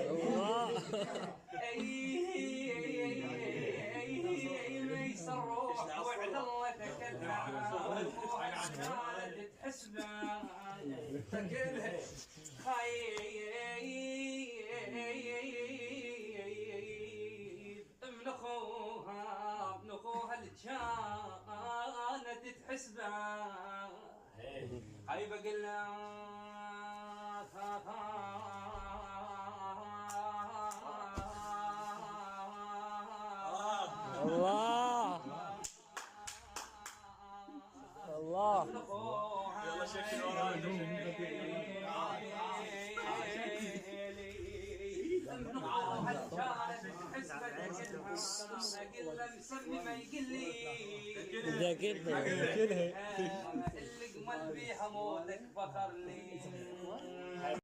الله ميسر روح وعد الله تكلم عشان تحسبه تكلم خايف من اخوها اللي كانت تحسبه هاي بقول الله الله يلا شكل ورانا اذا كده اللي قمل بيها موتك فخر لي